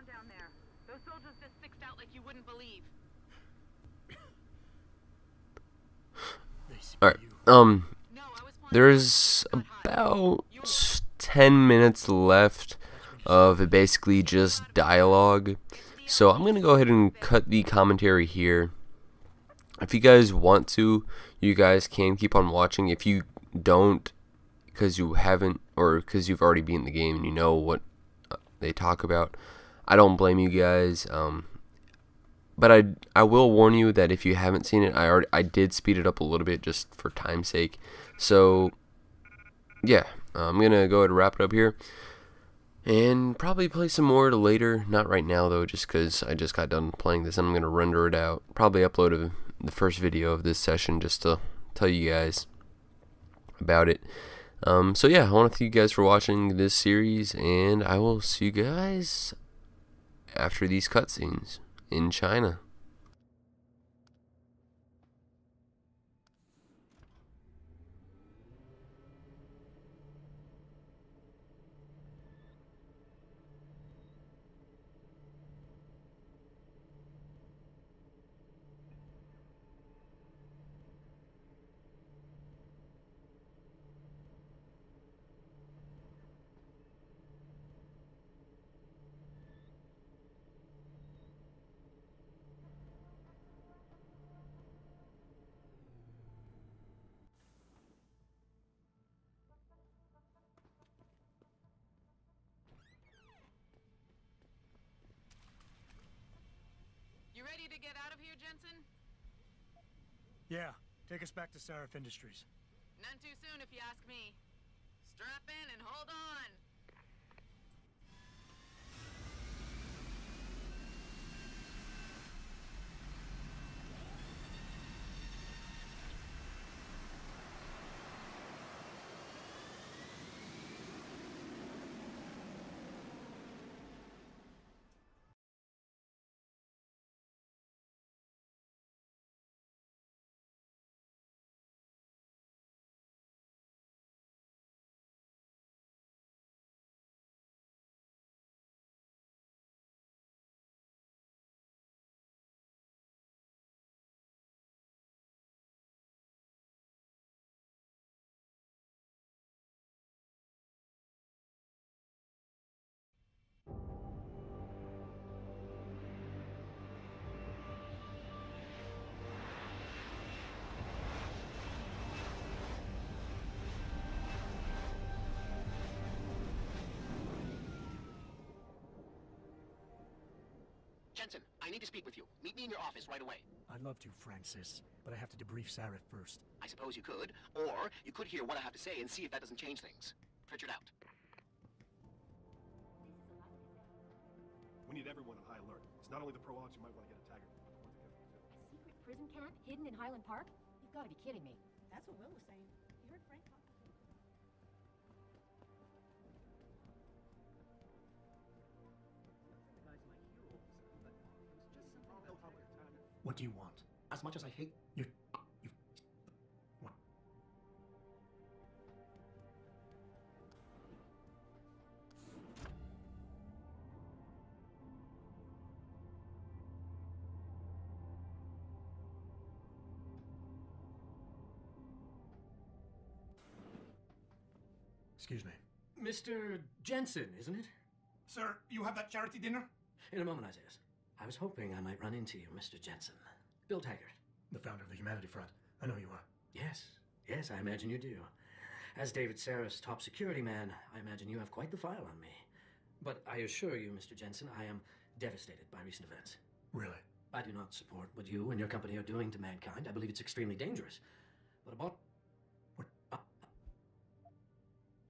on down there? Those soldiers just sixed out like you wouldn't believe. Alright, there's about 10 minutes left of basically just dialogue. So I'm going to go ahead and cut the commentary here. If you guys want to, you guys can keep on watching. If you don't, because you haven't, or because you've already beaten the game and you know what they talk about, I don't blame you guys. But I will warn you that if you haven't seen it, I did speed it up a little bit just for time's sake. So yeah, I'm gonna go ahead and wrap it up here, and probably play some more later. Not right now though, just because I just got done playing this and I'm gonna render it out. Probably upload the first video of this session just to tell you guys about it. So yeah, I want to thank you guys for watching this series, and I will see you guys after these cutscenes in China. You ready to get out of here, Jensen? Yeah, take us back to Steath Industries. None too soon, if you ask me. Strap in and hold on. Jensen, I need to speak with you. Meet me in your office right away. I'd love to, Francis, but I have to debrief Steath first. I suppose you could, or you could hear what I have to say and see if that doesn't change things. Pritchard out. We need everyone on high alert. It's not only the pro-ogs you might want to get a tagger. A secret prison camp hidden in Highland Park? You've got to be kidding me. That's what Will was saying. You heard Frank talk. What do you want? As much as I hate... You... What? Excuse me. Mr. Jensen, isn't it? Sir, you have that charity dinner? In a moment, Isaiah. I was hoping I might run into you, Mr. Jensen. Bill Taggart. The founder of the Humanity Front. I know you are. Yes, I imagine you do. As David Sarah's top security man, I imagine you have quite the file on me. But I assure you, Mr. Jensen, I am devastated by recent events. Really? I do not support what you and your company are doing to mankind. I believe it's extremely dangerous. But about... What?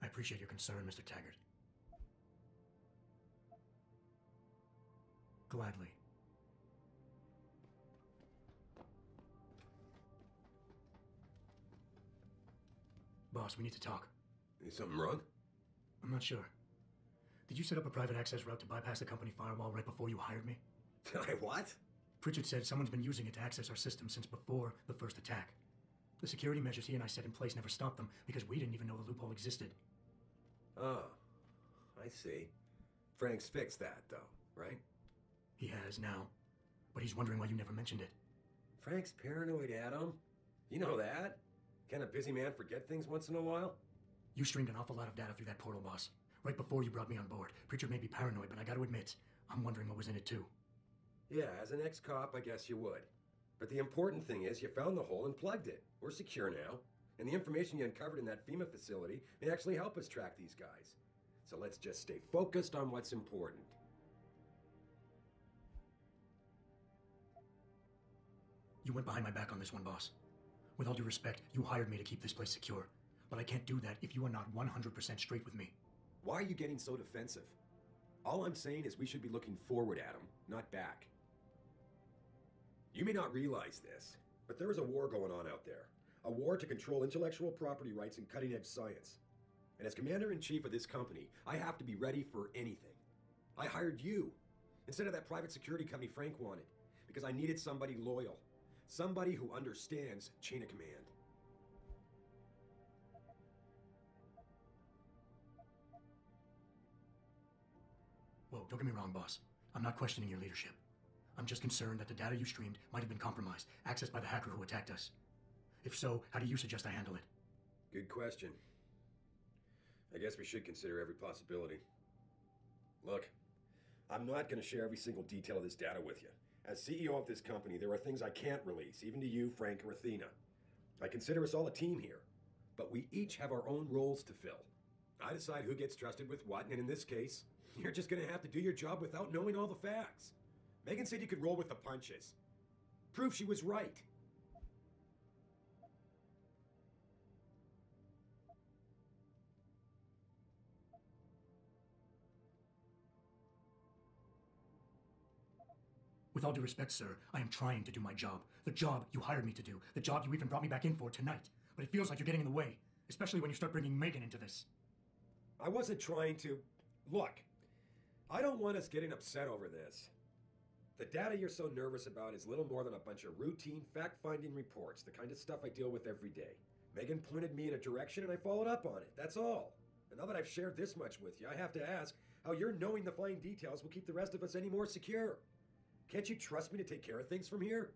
I appreciate your concern, Mr. Taggart. Gladly. Boss, we need to talk. Is something wrong? I'm not sure. Did you set up a private access route to bypass the company firewall right before you hired me? I what? Pritchard said someone's been using it to access our system since before the first attack. The security measures he and I set in place never stopped them because we didn't even know the loophole existed. Oh, I see. Frank's fixed that, though. right? He has now, but he's wondering why you never mentioned it. Frank's paranoid, Adam. You know that. Can a busy man forget things once in a while? You streamed an awful lot of data through that portal, boss. Right before you brought me on board. Preacher may be paranoid, but I gotta admit, I'm wondering what was in it too. Yeah, as an ex-cop, I guess you would. But the important thing is you found the hole and plugged it. We're secure now. And the information you uncovered in that FEMA facility may actually help us track these guys. So let's just stay focused on what's important. You went behind my back on this one, boss. With all due respect, you hired me to keep this place secure. But I can't do that if you are not 100% straight with me. Why are you getting so defensive? All I'm saying is we should be looking forward, Adam, not back. You may not realize this, but there is a war going on out there. A war to control intellectual property rights and cutting-edge science. And as commander-in-chief of this company, I have to be ready for anything. I hired you, instead of that private security company Frank wanted, because I needed somebody loyal. Somebody who understands chain of command. Whoa, don't get me wrong, boss. I'm not questioning your leadership. I'm just concerned that the data you streamed might have been compromised, accessed by the hacker who attacked us. If so, how do you suggest I handle it? Good question. I guess we should consider every possibility. Look, I'm not going to share every single detail of this data with you. As CEO of this company, there are things I can't release, even to you, Frank, or Athena. I consider us all a team here, but we each have our own roles to fill. I decide who gets trusted with what, and in this case, you're just going to have to do your job without knowing all the facts. Megan said you could roll with the punches. Proof she was right. With all due respect, sir, I am trying to do my job. The job you hired me to do. The job you even brought me back in for tonight. But it feels like you're getting in the way. Especially when you start bringing Megan into this. I wasn't trying to... Look, I don't want us getting upset over this. The data you're so nervous about is little more than a bunch of routine, fact-finding reports, the kind of stuff I deal with every day. Megan pointed me in a direction and I followed up on it, that's all. And now that I've shared this much with you, I have to ask how your knowing the fine details will keep the rest of us any more secure. Can't you trust me to take care of things from here?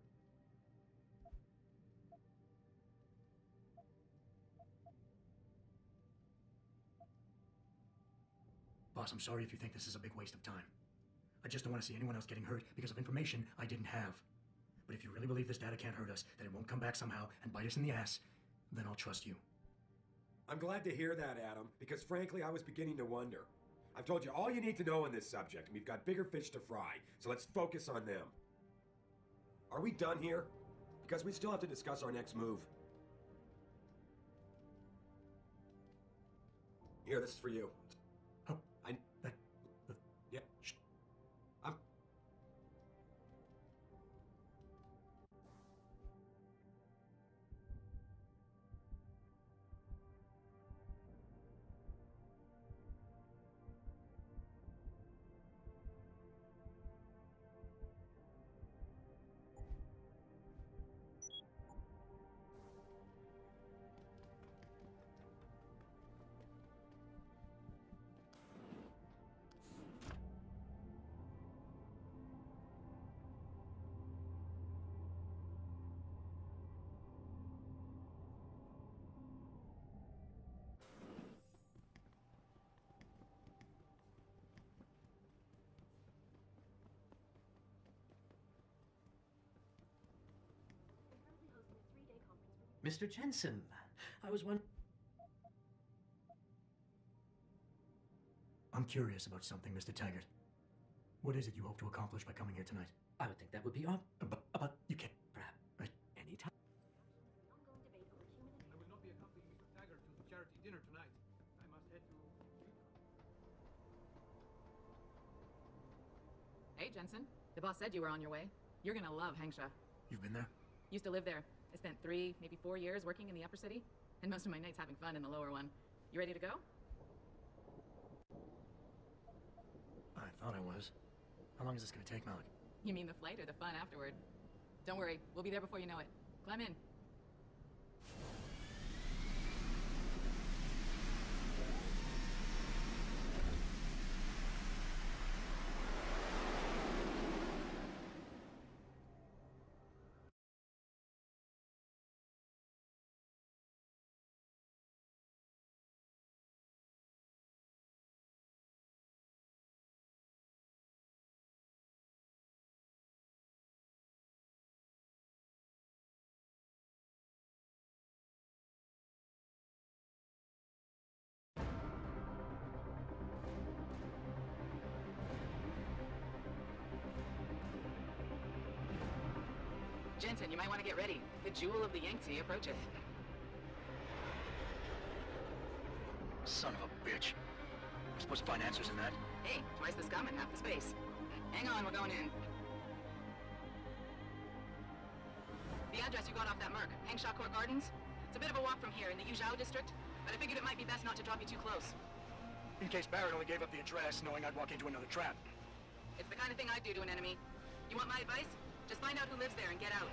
Boss, I'm sorry if you think this is a big waste of time. I just don't want to see anyone else getting hurt because of information I didn't have. But if you really believe this data can't hurt us, that it won't come back somehow and bite us in the ass, then I'll trust you. I'm glad to hear that, Adam, because frankly, I was beginning to wonder. I've told you all you need to know on this subject, and we've got bigger fish to fry, so let's focus on them. Are we done here? Because we still have to discuss our next move. Here, this is for you. Oh, Yeah, shh. Mr. Jensen, I was wondering... I'm curious about something, Mr. Taggart. What is it you hope to accomplish by coming here tonight? I would think that would be But you can't. perhaps any time. I will not be accompanying Mr. Taggart to the charity dinner tonight. I must head to... Hey, Jensen. The boss said you were on your way. You're gonna love Hengsha. You've been there? Used to live there. I spent 3, maybe 4 years working in the upper city, and most of my nights having fun in the lower one. You ready to go? I thought I was. How long is this gonna take, Malik? You mean the flight or the fun afterward? Don't worry, we'll be there before you know it. Climb in. Jensen, you might want to get ready. The jewel of the Yangtze approacheth. Son of a bitch. We're supposed to find answers in that. Hey, twice the scum and half the space. Hang on, we're going in. The address you got off that Merc, Hangshaw Court Gardens? It's a bit of a walk from here in the Yuzhou district, but I figured it might be best not to drop you too close. In case Barrett only gave up the address, knowing I'd walk into another trap. It's the kind of thing I'd do to an enemy. You want my advice? Just find out who lives there and get out.